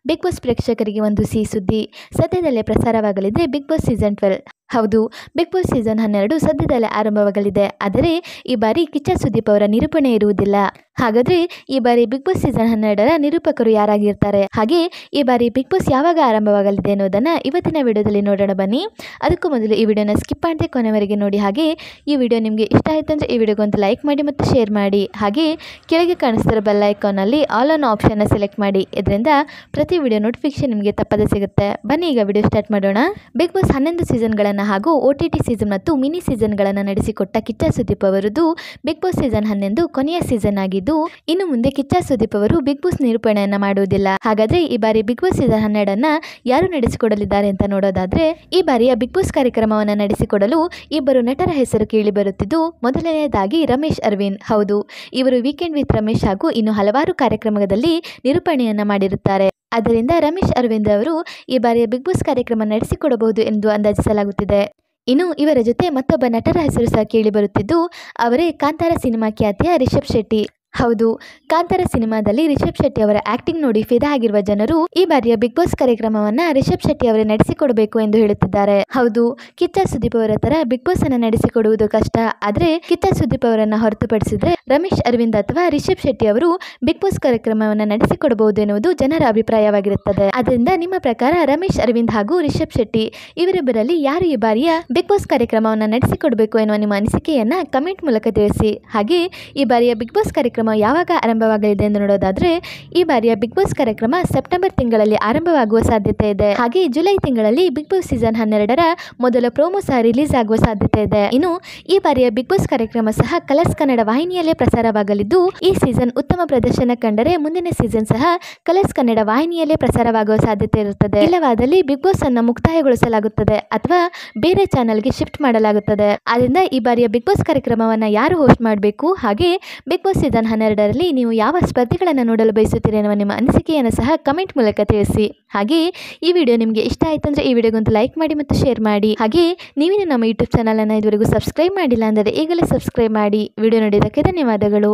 Big boss ಪ್ರೇಕ್ಷಕರಿಗೆ ಒಂದು ಸಿಹಿ ಸುದ್ದಿ. ಸದ್ಯದಲ್ಲೇ ಪ್ರಸಾರವಾಗಲಿದೆ ಬಿಗ್ ಬಾಸ್ ಸೀಸನ್ 12. ಹೌದು, ಬಿಗ್ ಬಾಸ್ ಸೀಸನ್ 12 ಸದ್ಯದಲ್ಲೇ ಆರಂಭವಾಗಲಿದೆ. ಆದರೆ ಈ ಬಾರಿ ಕಿಚ್ಚ ಸುದೀಪ್ ಅವರ ನಿರೂಪಣೆ ಇರುವುದಿಲ್ಲ. ಹಾಗಾದ್ರೆ ಈ ಬಾರಿ ಬಿಗ್ ಬಾಸ್ ಸೀಸನ್ 12ರ ನಿರೂಪಕರು ಯಾರಾಗಿರ್ತಾರೆ, ಹಾಗೆ ಈ ಬಾರಿ ಬಿಗ್ ಬಾಸ್ ಯಾವಾಗ ಆರಂಭವಾಗಲಿದೆ ಅನ್ನೋದನ್ನ ಇವತ್ತಿನ ವಿಡಿಯೋದಲ್ಲಿ ನೋಡೋಣ ಬನ್ನಿ. ಅದಕ್ಕೂ ಮೊದಲು ಈ ವಿಡಿಯೋನ ಸ್ಕಿಪ್ ಮಾಡದೆ ಕೊನೆವರೆಗೆ ನೋಡಿ. ಹಾಗೆ ಈ ವಿಡಿಯೋ ನಿಮಗೆ ಇಷ್ಟ ಆಯ್ತು ಅಂದರೆ ಈ ವಿಡಿಯೋಗೊಂದು ಲೈಕ್ ಮಾಡಿ ಮತ್ತು ಶೇರ್ ಮಾಡಿ. ಹಾಗೆ ಕೆಳಗೆ ಕಾಣಿಸ್ತಿರೋ ಬೆಲ್ ಐಕಾನಲ್ಲಿ ಆಲ್ ಆನ್ ಆಪ್ಷನ್ನ ಸೆಲೆಕ್ಟ್ ಮಾಡಿ. ಇದರಿಂದ ಪ್ರತಿ ವಿಡಿಯೋ ನೋಟಿಫಿಕೇಶನ್ ನಿಮಗೆ ತಪ್ಪದೆ ಸಿಗುತ್ತೆ. ಬನ್ನಿ ಈಗ ವಿಡಿಯೋ ಸ್ಟಾರ್ಟ್ ಮಾಡೋಣ. ಬಿಗ್ ಬಾಸ್ 11 ಸೀಸನ್ಗಳನ್ನು ಹಾಗೂ OTT ಸೀಸನ್ ಮತ್ತು ಮಿನಿ ಸೀಸನ್ಗಳನ್ನು ನಡೆಸಿಕೊಟ್ಟ ಕಿಚ್ಚ ಸುದೀಪ್ ಅವರದು ಬಿಗ್ ಬಾಸ್ ಸೀಸನ್ 11 ಕೊನೆಯ ಸೀಸನ್ ಆಗಿದ್ದು, ಇನ್ನು ಮುಂದೆ ಕಿಚ್ಚ ಸುದೀಪ್ ಅವರು ಬಿಗ್ ಬಾಸ್ ನಿರೂಪಣೆಯನ್ನ ಮಾಡುವುದಿಲ್ಲ. ಹಾಗಾದ್ರೆ ಈ ಬಾರಿ ಬಿಗ್ ಬಾಸ್ ಸೀಸನ್ 12 ಯಾರು ನಡೆಸಿಕೊಡಲಿದ್ದಾರೆ ಅಂತ ನೋಡೋದಾದ್ರೆ, ಈ ಬಾರಿಯ ಬಿಗ್ ಬಾಸ್ ಕಾರ್ಯಕ್ರಮವನ್ನು ನಡೆಸಿಕೊಡಲು ಇಬ್ಬರು ನಟರ ಹೆಸರು ಕೇಳಿ ಬರುತ್ತಿದ್ದು, ಮೊದಲನೆಯದಾಗಿ ರಮೇಶ್ ಅರವಿಂದ್. ಹೌದು, ಇವರು ವೀಕೆಂಡ್ ವಿತ್ ರಮೇಶ್ ಹಾಗೂ ಇನ್ನು ಹಲವಾರು ಕಾರ್ಯಕ್ರಮದಲ್ಲಿ ನಿರೂಪಣೆಯನ್ನ ಮಾಡಿರುತ್ತಾರೆ. ಆದ್ದರಿಂದ ರಮೇಶ್ ಅರವಿಂದ್ ಅವರು ಈ ಬಾರಿಯ ಬಿಗ್ ಬಾಸ್ ಕಾರ್ಯಕ್ರಮ ನಡೆಸಿಕೊಡಬಹುದು ಎಂದು ಅಂದಾಜಿಸಲಾಗುತ್ತಿದೆ. ಇನ್ನು ಇವರ ಜೊತೆ ಮತ್ತೊಬ್ಬ ನಟರ ಹೆಸರು ಸಹ ಕೇಳಿ ಬರುತ್ತಿದ್ದು, ಅವರೇ ಕಾಂತಾರ ಸಿನಿಮಾ ಖ್ಯಾತಿಯ ರಿಷಬ್ ಶೆಟ್ಟಿ. ಹೌದು, ಕಾಂತಾರ ಸಿನಿಮಾದಲ್ಲಿ ರಿಷಬ್ ಶೆಟ್ಟಿ ಅವರ ಆಕ್ಟಿಂಗ್ ನೋಡಿ ಫಿದಾ ಆಗಿರುವ ಜನರು ಈ ಬಾರಿಯ ಬಿಗ್ ಬಾಸ್ ಕಾರ್ಯಕ್ರಮವನ್ನ ರಿಷಬ್ ಶೆಟ್ಟಿ ಅವರೇ ನಡೆಸಿಕೊಡಬೇಕು ಎಂದು ಹೇಳುತ್ತಿದ್ದಾರೆ. ಹೌದು, ಕಿಚ್ಚ ಸುದೀಪ್ ಅವರ ತರ ಬಿಗ್ ಬಾಸ್ ಅನ್ನ ನಡೆಸಿಕೊಡುವುದು ಕಷ್ಟ. ಆದ್ರೆ ಕಿಚ್ಚ ಸುದೀಪ್ ಅವರನ್ನ ಹೊರತುಪಡಿಸಿದ್ರೆ ರಮೇಶ್ ಅರವಿಂದ್ ಅಥವಾ ರಿಷಬ್ ಶೆಟ್ಟಿ ಅವರು ಬಿಗ್ ಬಾಸ್ ಕಾರ್ಯಕ್ರಮವನ್ನ ನಡೆಸಿಕೊಡಬಹುದು ಎನ್ನುವುದು ಜನರ ಅಭಿಪ್ರಾಯವಾಗಿರುತ್ತದೆ. ಆದ್ದರಿಂದ ನಿಮ್ಮ ಪ್ರಕಾರ ರಮೇಶ್ ಅರವಿಂದ್ ಹಾಗೂ ರಿಷಬ್ ಶೆಟ್ಟಿ ಇವರಿಬ್ಬರಲ್ಲಿ ಯಾರು ಈ ಬಾರಿಯ ಬಿಗ್ ಬಾಸ್ ಕಾರ್ಯಕ್ರಮವನ್ನ ನಡೆಸಿಕೊಡಬೇಕು ಎನ್ನುವ ನಿಮ್ಮ ಅನಿಸಿಕೆಯನ್ನ ಕಮೆಂಟ್ ಮೂಲಕ ತಿಳಿಸಿ. ಹಾಗೆ ಈ ಬಾರಿಯ ಬಿಗ್ ಬಾಸ್ ಕಾರ್ಯಕ್ರಮ ಯಾವಾಗ ಆರಂಭವಾಗಲಿದೆ ಎಂದು ನೋಡೋದಾದ್ರೆ, ಈ ಬಾರಿಯ ಬಿಗ್ ಬಾಸ್ ಕಾರ್ಯಕ್ರಮ ಸೆಪ್ಟೆಂಬರ್ ತಿಂಗಳಲ್ಲಿ ಆರಂಭವಾಗುವ ಸಾಧ್ಯತೆ ಇದೆ. ಹಾಗೆ ಜುಲೈ ತಿಂಗಳಲ್ಲಿ ಬಿಗ್ ಬಾಸ್ ಸೀಸನ್ 12ರ ಮೊದಲ ಪ್ರೋಮೋ ಸಹ ರಿಲೀಸ್ ಆಗುವ ಸಾಧ್ಯತೆ ಇದೆ. ಇನ್ನು ಈ ಬಾರಿಯ ಬಿಗ್ ಬಾಸ್ ಕಾರ್ಯಕ್ರಮ ಸಹ ಕಲರ್ಸ್ ಕನ್ನಡ ವಾಹಿನಿಯಲ್ಲೇ ಪ್ರಸಾರವಾಗಲಿದ್ದು, ಈ ಸೀಸನ್ ಉತ್ತಮ ಪ್ರದರ್ಶನ ಕಂಡರೆ ಮುಂದಿನ ಸೀಸನ್ ಸಹ ಕಲರ್ಸ್ ಕನ್ನಡ ವಾಹಿನಿಯಲ್ಲೇ ಪ್ರಸಾರವಾಗುವ ಸಾಧ್ಯತೆ ಇರುತ್ತದೆ. ಇಲ್ಲವಾದಲ್ಲಿ ಬಿಗ್ ಬಾಸ್ ಅನ್ನು ಮುಕ್ತಾಯಗೊಳಿಸಲಾಗುತ್ತದೆ ಅಥವಾ ಬೇರೆ ಚಾನೆಲ್ಗೆ ಶಿಫ್ಟ್ ಮಾಡಲಾಗುತ್ತದೆ. ಆದ್ದರಿಂದ ಈ ಬಾರಿಯ ಬಿಗ್ ಬಾಸ್ ಕಾರ್ಯಕ್ರಮವನ್ನ ಯಾರು ಹೋಸ್ಟ್ ಮಾಡಬೇಕು, ಹಾಗೆ ಬಿಗ್ ಬಾಸ್ ಸೀಸನ್ 12ರಲ್ಲಿ ನೀವು ಯಾವ ಸ್ಪರ್ಧೆಗಳನ್ನು ನೋಡಲು ಬಯಸುತ್ತೀರಿ ಎನ್ನುವ ನಿಮ್ಮ ಅನಿಸಿಕೆಯನ್ನು ಸಹ ಕಮೆಂಟ್ ಮೂಲಕ ತಿಳಿಸಿ. ಹಾಗೆ ಈ ವಿಡಿಯೋ ನಿಮಗೆ ಇಷ್ಟ ಆಯ್ತು ಅಂದರೆ ಈ ವಿಡಿಯೋಗೊಂದು ಲೈಕ್ ಮಾಡಿ ಮತ್ತು ಶೇರ್ ಮಾಡಿ. ಹಾಗೆ ನೀವೇನು ನಮ್ಮ ಯೂಟ್ಯೂಬ್ ಚಾನಲನ್ನು ಇದುವರೆಗೂ ಸಬ್ಸ್ಕ್ರೈಬ್ ಮಾಡಿಲ್ಲ ಅಂದರೆ ಈಗಲೇ ಸಬ್ಸ್ಕ್ರೈಬ್ ಮಾಡಿ. ವಿಡಿಯೋ ನೋಡಿದ್ದಕ್ಕೆ ಧನ್ಯವಾದಗಳು.